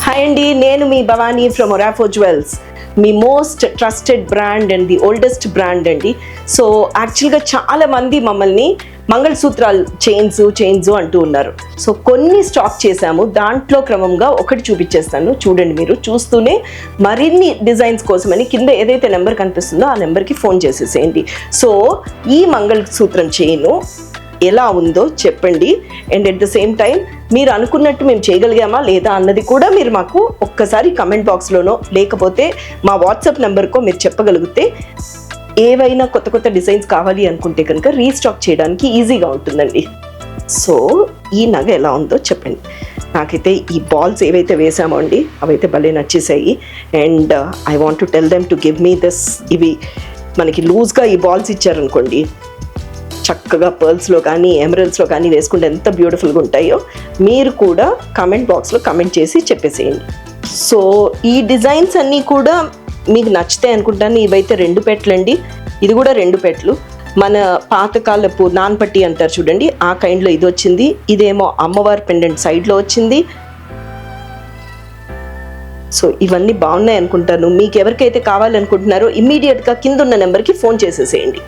Hi అండి, నేను మీ భవానీ ఫ్రమ్ ఒరాఫో జ్యువెల్స్, మీ most trusted brand and the oldest brand అండి. సో యాక్చువల్గా చాలా మంది మమ్మల్ని మంగళసూత్రాలు చైన్స్ అంటూ ఉన్నారు. సో కొన్ని స్టాక్ చేశాము, దాంట్లో క్రమంగా ఒకటి చూపించేస్తాను. చూడండి, మీరు చూస్తూనే మరిన్ని డిజైన్స్ కోసమని కింద ఏదైతే నెంబర్ కనిపిస్తుందో ఆ నెంబర్కి ఫోన్ చేసేసేయండి. సో ఈ మంగళసూత్రం చైను ఎలా ఉందో చెప్పండి, and at the same time మీరు అనుకున్నట్టు మేము చేయగలిగామా లేదా అన్నది కూడా మీరు మాకు ఒక్కసారి కమెంట్ బాక్స్లోనో లేకపోతే మా వాట్సాప్ నెంబర్కో మీరు చెప్పగలిగితే ఏవైనా కొత్త కొత్త డిజైన్స్ కావాలి అనుకుంటే కనుక రీస్టాక్ చేయడానికి ఈజీగా ఉంటుందండి. సో ఈ నగ ఎలా ఉందో చెప్పండి. నాకైతే ఈ బాల్స్ ఏవైతే వేసామో అండి అవైతే భలే నచ్చేసాయి, and I want to tell them to give me this. ఇవి మనకి లూజ్గా ఈ బాల్స్ ఇచ్చారనుకోండి, చక్కగా పర్ల్స్లో కానీ ఎమరల్స్లో కానీ వేసుకుంటే ఎంత బ్యూటిఫుల్గా ఉంటాయో మీరు కూడా కమెంట్ బాక్స్లో కమెంట్ చేసి చెప్పేసేయండి. సో ఈ డిజైన్స్ అన్నీ కూడా మీకు నచ్చుతాయి అనుకుంటాను. ఇవైతే 2 పెట్టలండి, ఇది కూడా 2 పెట్టలు. మన పాతకాలపు నాన్పట్టి అంటారు చూడండి, ఆ కైండ్లో ఇది వచ్చింది. ఇదేమో అమ్మవారి పెండెంట్ సైడ్లో వచ్చింది. సో ఇవన్నీ బాగున్నాయి అనుకుంటాను. మీకు ఎవరికైతే కావాలనుకుంటున్నారో ఇమ్మీడియట్గా కింద ఉన్న నెంబర్కి ఫోన్ చేసేసేయండి.